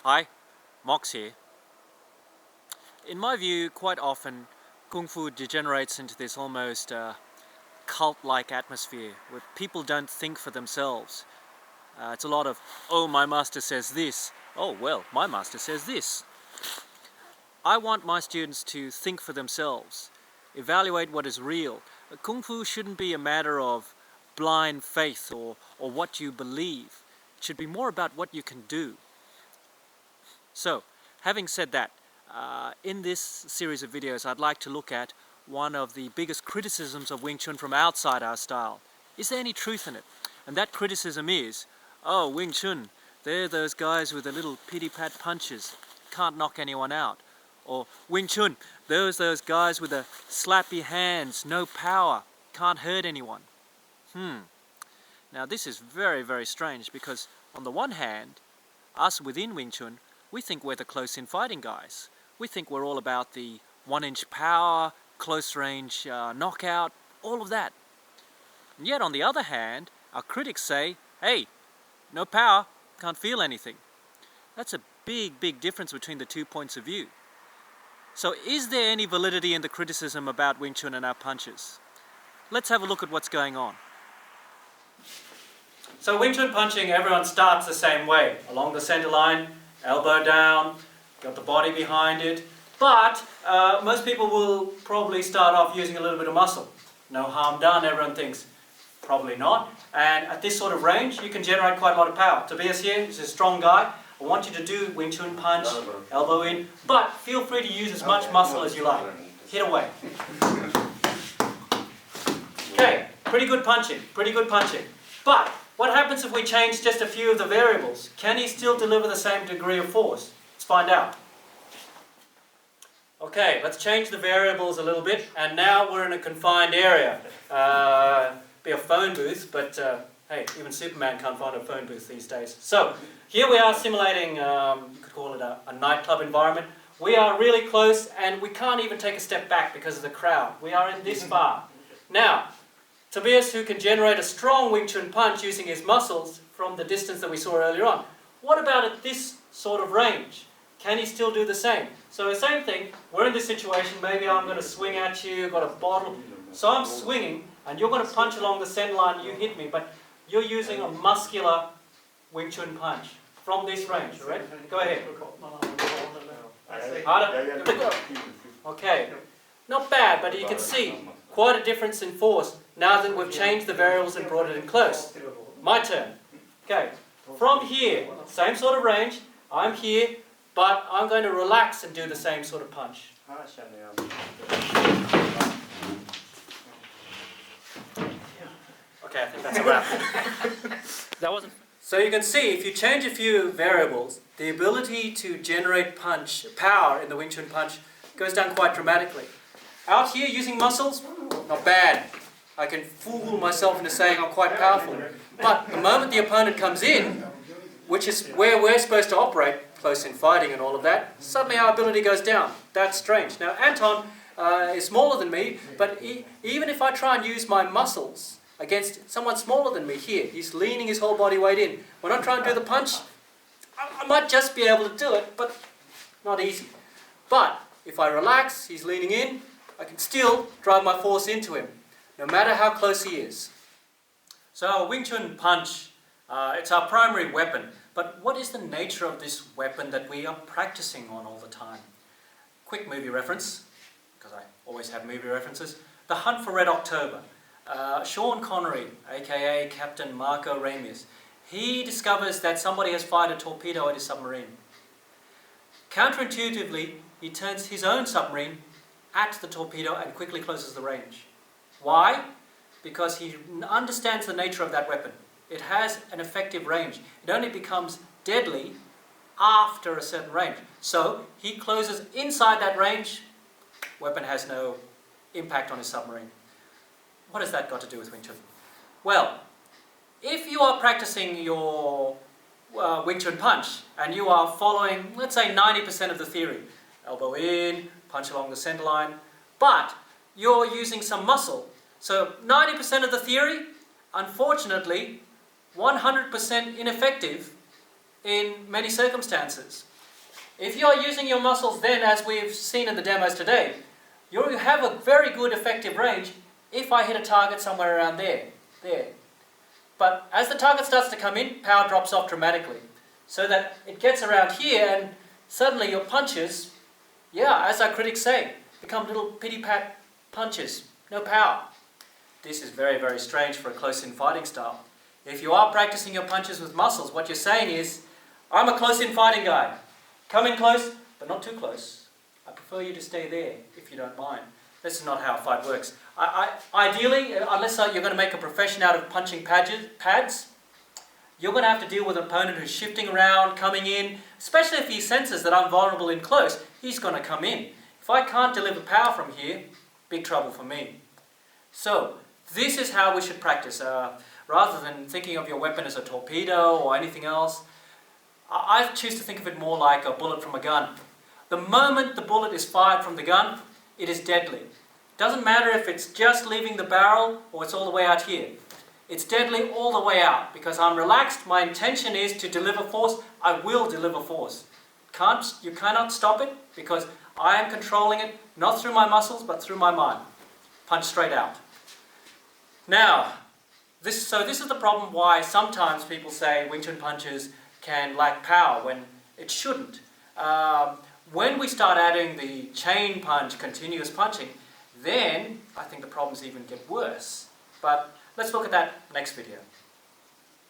Hi, Mox here. In my view, quite often Kung Fu degenerates into this almost cult-like atmosphere where people don't think for themselves. It's a lot of, oh, my master says this. Oh, well, my master says this. I want my students to think for themselves, evaluate what is real. Kung Fu shouldn't be a matter of blind faith or what you believe. It should be more about what you can do. So, having said that, in this series of videos I'd like to look at one of the biggest criticisms of Wing Chun from outside our style. Is there any truth in it? And that criticism is, oh, Wing Chun, they're those guys with the little pity-pat punches, can't knock anyone out. Or Wing Chun, those guys with the slappy hands, no power, can't hurt anyone. Now this is very, very strange because on the one hand, us within Wing Chun, we think we're the close-in fighting guys. We think we're all about the 1-inch power, close-range knockout, all of that. And yet on the other hand, our critics say, hey, no power, can't feel anything. That's a big, big difference between the 2 points of view. So is there any validity in the criticism about Wing Chun and our punches? Let's have a look at what's going on. So Wing Chun punching, everyone starts the same way, along the center line, elbow down, got the body behind it, but most people will probably start off using a little bit of muscle. No harm done, everyone thinks. Probably not. And at this sort of range, you can generate quite a lot of power. Tobias here is a strong guy. I want you to do Wing Chun punch, elbow in, but feel free to use as much muscle as you like. Hit away. Okay, pretty good punching, pretty good punching. But what happens if we change just a few of the variables? Can he still deliver the same degree of force? Let's find out. Okay, let's change the variables a little bit, and now we're in a confined area. Be a phone booth, but hey, even Superman can't find a phone booth these days. So, here we are simulating, you could call it a nightclub environment. We are really close, and we can't even take a step back because of the crowd. We are in this far. Now, Tobias, who can generate a strong Wing Chun punch using his muscles from the distance that we saw earlier on. What about at this sort of range? Can he still do the same? So the same thing, we're in this situation, maybe I'm going to swing at you, got a bottle. So I'm swinging, and you're going to punch along the center line, you hit me, but you're using a muscular Wing Chun punch from this range, right? Go ahead. Harder? Okay. Not bad, but you can see quite a difference in force now that we've changed the variables and brought it in close. My turn. Okay. From here, same sort of range, I'm here, but I'm going to relax and do the same sort of punch. Okay, I think that's a wrap. That wasn't. So you can see, if you change a few variables, the ability to generate punch, power in the Wing Chun punch goes down quite dramatically. Out here using muscles, not bad. I can fool myself into saying I'm quite powerful. But the moment the opponent comes in, which is where we're supposed to operate, close in fighting and all of that, suddenly our ability goes down. That's strange. Now Anton is smaller than me, but even if I try and use my muscles against someone smaller than me here, he's leaning his whole body weight in. When I try and do the punch, I might just be able to do it, but not easy. But if I relax, he's leaning in, I can still drive my force into him, no matter how close he is. So Wing Chun punch, it's our primary weapon. But what is the nature of this weapon that we are practicing on all the time? Quick movie reference, because I always have movie references. The Hunt for Red October. Sean Connery, aka Captain Marco Ramius, he discovers that somebody has fired a torpedo at his submarine. Counterintuitively, he turns his own submarine at the torpedo and quickly closes the range. Why? Because he understands the nature of that weapon. It has an effective range. It only becomes deadly after a certain range. So he closes inside that range, weapon has no impact on his submarine. What has that got to do with Wing Chun? Well, if you are practicing your Wing Chun punch and you are following, let's say 90% of the theory, elbow in, punch along the center line, but you're using some muscle. So 90% of the theory, unfortunately, 100% ineffective in many circumstances. If you're using your muscles then, as we've seen in the demos today, you have a very good effective range if I hit a target somewhere around there. But as the target starts to come in, power drops off dramatically. So that it gets around here and suddenly your punches, as our critics say, become little pity-pat punches, no power. This is very, very strange for a close-in fighting style. If you are practicing your punches with muscles, what you're saying is, I'm a close-in fighting guy. Come in close, but not too close. I prefer you to stay there, if you don't mind. This is not how a fight works. Ideally, unless you're going to make a profession out of punching pads, you're going to have to deal with an opponent who's shifting around, coming in, especially if he senses that I'm vulnerable in close, he's going to come in. If I can't deliver power from here, big trouble for me. So, this is how we should practice. Rather than thinking of your weapon as a torpedo or anything else, I choose to think of it more like a bullet from a gun. The moment the bullet is fired from the gun, it is deadly. It doesn't matter if it's just leaving the barrel or it's all the way out here. It's deadly all the way out because I'm relaxed. My intention is to deliver force. I will deliver force. You cannot stop it because I am controlling it, not through my muscles, but through my mind. Punch straight out. Now, this is the problem why sometimes people say Wing Chun punches can lack power when it shouldn't. When we start adding the chain punch, continuous punching, then I think the problems even get worse. But let's look at that next video.